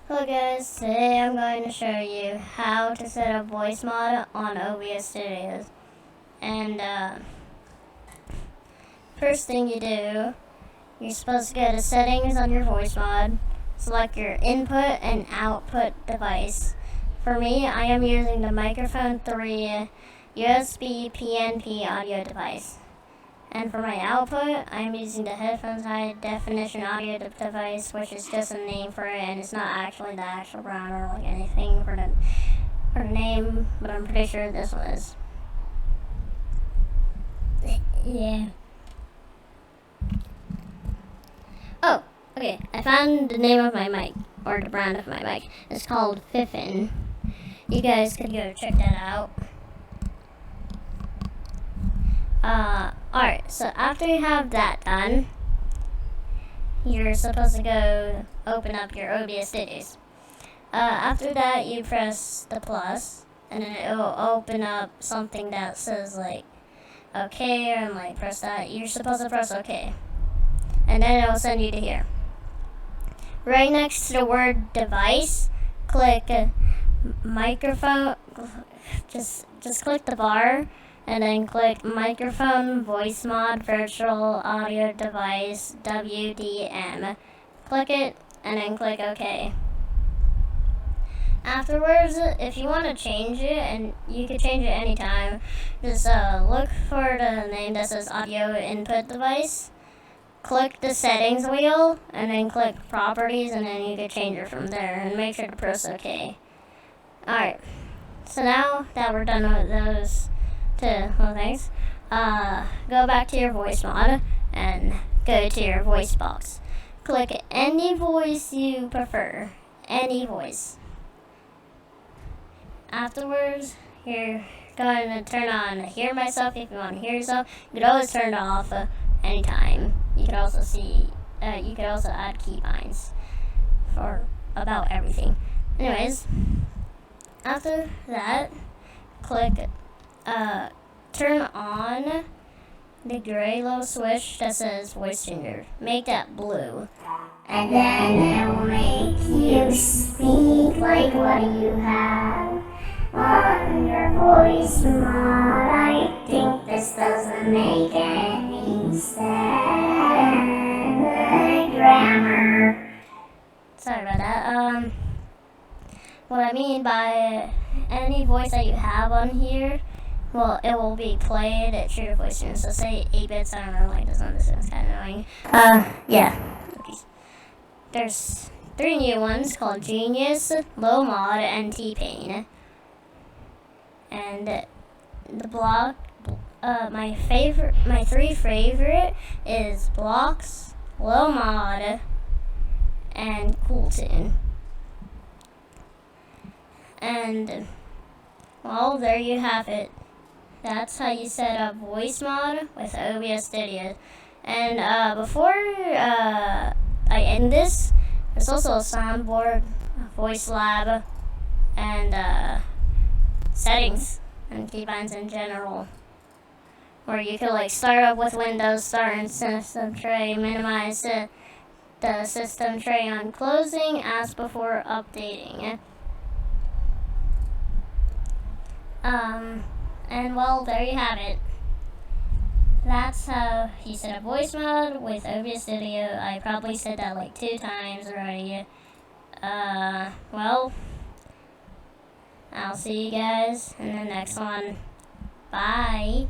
Hello guys, today I'm going to show you how to set up Voicemod on OBS Studios. And first thing you do, you're supposed to go to settings on your Voicemod, select your input and output device. For me, I am using the Microphone 3 USB PNP audio device. And for my output, I'm using the Headphones High Definition Audio device, which is just a name for it, and it's not actually the actual brand or like anything for the name, but I'm pretty sure this one is. Yeah. Oh, okay. I found the name of my mic, or the brand of my mic. It's called Fiffin. You guys could go check that out. Alright, so after you have that done, you're supposed to go open up your OBS Studios. After that, you press the plus, and then it will open up something that says like, okay, and like press that. You're supposed to press okay. And then it will send you to here. Right next to the word device, click microphone, just click the bar, and then click Microphone Voicemod Virtual Audio Device WDM. Click it, and then click OK. Afterwards, if you want to change it, and you can change it anytime, just look for the name that says Audio Input Device. Click the Settings wheel, and then click Properties, and then you can change it from there, and make sure to press OK. Alright, so now that we're done with those things, go back to your Voicemod and go to your voice box. Click any voice you prefer, any voice. Afterwards, you're going to turn on Hear Myself if you want to hear yourself. You could always turn it off anytime. You could also you could also add keybinds for about everything. Anyways, after that, click turn on the gray little switch that says voice changer. Make that blue. And then it will make you speak like what you have on your voice mod. I think this doesn't make any sense. Grammar. Sorry about that. What I mean by any voice that you have on here, well, it will be played at your voice tunes. So say 8-bits, I don't know, like this one is kind of annoying. Yeah. Cookies. There's 3 new ones called Genius, Low Mod, and T-Pain. And the block, my 3 favorite is Blocks, Low Mod, and Cool Tune. And, well, there you have it. That's how you set up Voicemod with OBS Studio. And before I end this, there's also a soundboard, voice lab, and settings and keybinds in general, where you could like start up with Windows, start in system tray, minimize the system tray on closing as before updating. And well, there you have it. That's how you set up Voicemod with OBS Studio. I probably said that like 2 times already. Well, I'll see you guys in the next one. Bye.